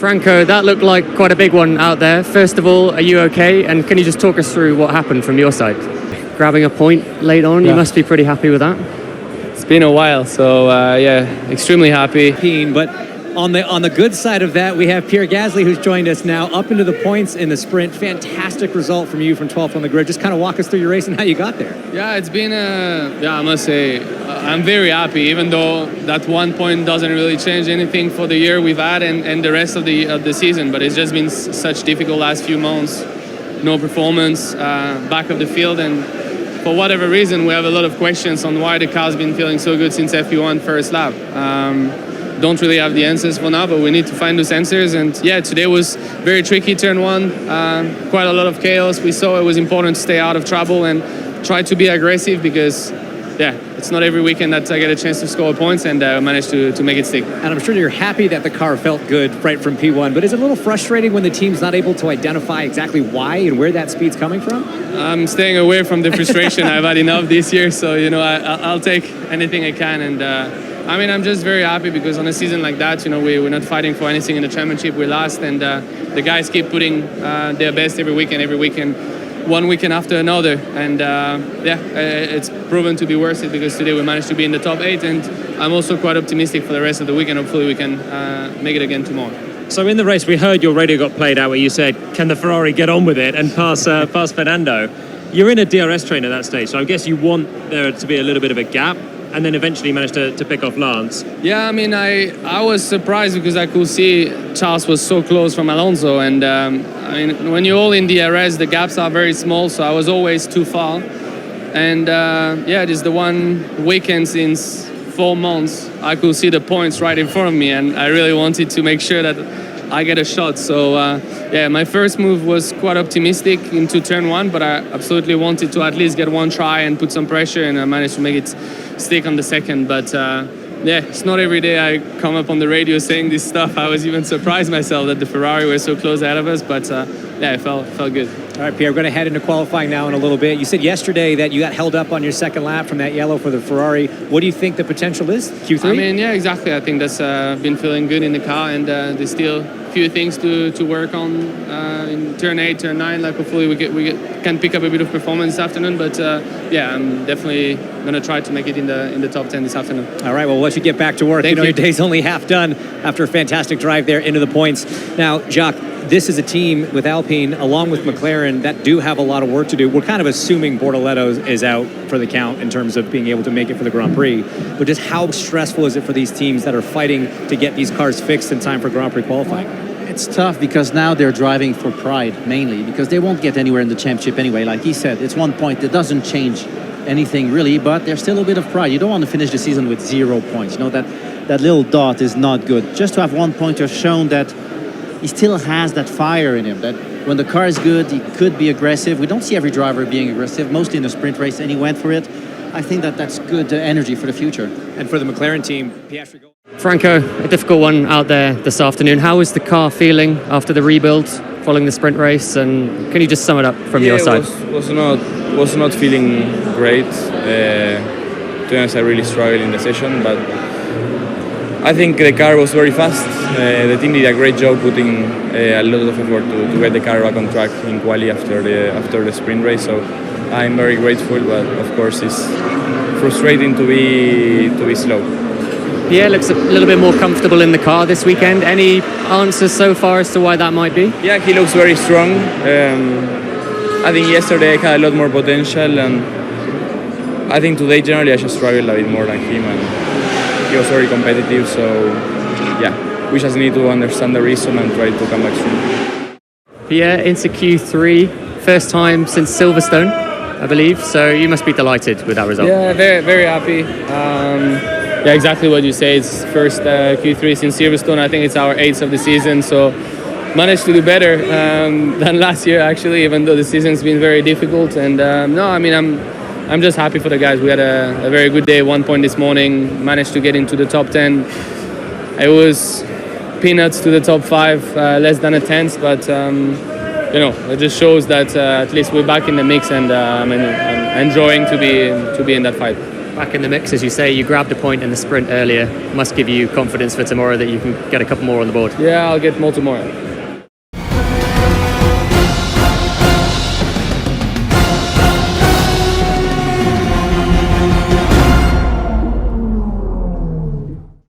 Franco, that looked like quite a big one out there. First of all, are you okay? And can you just talk us through what happened from your side? Grabbing a point late on, you must be pretty happy with that. It's been a while, so yeah, extremely happy. But on the good side of that, we have Pierre Gasly, who's joined us now, up into the points in the sprint. Fantastic result from you from 12th on the grid. Just kind of walk us through your race and how you got there. Yeah, it's been I must say, I'm very happy, even though that 1 point doesn't really change anything for the year we've had and the rest of the season. But it's just been such difficult last few months. No performance, back of the field, and for whatever reason, we have a lot of questions on why the car's been feeling so good since FP1 first lap. Don't really have the answers for now, but we need to find those answers. And yeah, today was very tricky, turn one, quite a lot of chaos. We saw it was important to stay out of trouble and try to be aggressive because, yeah, it's not every weekend that I get a chance to score points, and managed to make it stick. And I'm sure you're happy that the car felt good right from P1, but is it a little frustrating when the team's not able to identify exactly why and where that speed's coming from? I'm staying away from the frustration. I've had enough this year, so, you know, I'll take anything I can. And I mean, I'm just very happy because on a season like that, you know, we're not fighting for anything in the championship. We're last, and the guys keep putting their best every weekend, one weekend after another. And yeah, it's proven to be worth it because today we managed to be in the top 8, and I'm also quite optimistic for the rest of the weekend. Hopefully we can make it again tomorrow. So in the race, we heard your radio got played out where you said, can the Ferrari get on with it and pass Fernando? You're in a DRS train at that stage, so I guess you want there to be a little bit of a gap, and then eventually managed to pick off Lance. Yeah, I mean, I was surprised because I could see Charles was so close from Alonso, and I mean, when you're all in DRS, the gaps are very small, so I was always too far. And yeah, it is the one weekend since 4 months I could see the points right in front of me, and I really wanted to make sure that I get a shot. So yeah, my first move was quite optimistic into turn 1, but I absolutely wanted to at least get one try and put some pressure, and I managed to make it stick on the second. But yeah, it's not every day I come up on the radio saying this stuff. I was even surprised myself that the Ferrari were so close ahead of us, but yeah, it felt good. All right, Pierre, we're going to head into qualifying now in a little bit. You said yesterday that you got held up on your second lap from that yellow for the Ferrari. What do you think the potential is, Q3? I mean, yeah, exactly. I think that's been feeling good in the car, and there's still a few things to work on in turn 8, turn 9. Like, hopefully we can pick up a bit of performance this afternoon, but yeah, I'm definitely going to try to make it in the top 10 this afternoon. All right, well, we'll let you get back to work. Thank you. Your day's only half done after a fantastic drive there into the points. Now, Jacques, this is a team with Alpine, along with McLaren, that do have a lot of work to do. We're kind of assuming Bortoletto is out for the count in terms of being able to make it for the Grand Prix. But just how stressful is it for these teams that are fighting to get these cars fixed in time for Grand Prix qualifying? It's tough because now they're driving for pride, mainly, because they won't get anywhere in the championship anyway. Like he said, it's 1 point. That doesn't change anything, really, but there's still a bit of pride. You don't want to finish the season with 0 points. You know, that little dot is not good. Just to have 1 point to have shown that he still has that fire in him, that when the car is good, he could be aggressive. We don't see every driver being aggressive, mostly in the sprint race, and he went for it. I think that's good energy for the future. And for the McLaren team, Pierre. Franco, a difficult one out there this afternoon. How is the car feeling after the rebuild, following the sprint race? And can you just sum it up from your side? Was not feeling great. To be honest, I really struggled in the session, but I think the car was very fast. The team did a great job putting a lot of effort to get the car back on track in Qualy after the sprint race. So I'm very grateful, but of course it's frustrating to be slow. Pierre looks a little bit more comfortable in the car this weekend. Any answers so far as to why that might be? Yeah, he looks very strong. I think yesterday I had a lot more potential, and I think today generally I just struggled a bit more than him, and he was very competitive. So yeah, we just need to understand the reason and try to come back soon. Pierre into Q3, first time since Silverstone, I believe. So you must be delighted with that result. Yeah, very, very happy. Yeah, exactly what you say. It's first Q3 since Silverstone. I think it's our 8th of the season, so managed to do better than last year, actually, even though the season's been very difficult. And no, I mean, I'm just happy for the guys. We had a very good day, 1 point this morning, managed to get into the top 10. It was peanuts to the top 5, less than a tenth, but you know, it just shows that at least we're back in the mix, and I'm enjoying to be in that fight. back in the mix, as you say. You grabbed a point in the sprint earlier. Must give you confidence for tomorrow that you can get a couple more on the board. Yeah, I'll get more tomorrow.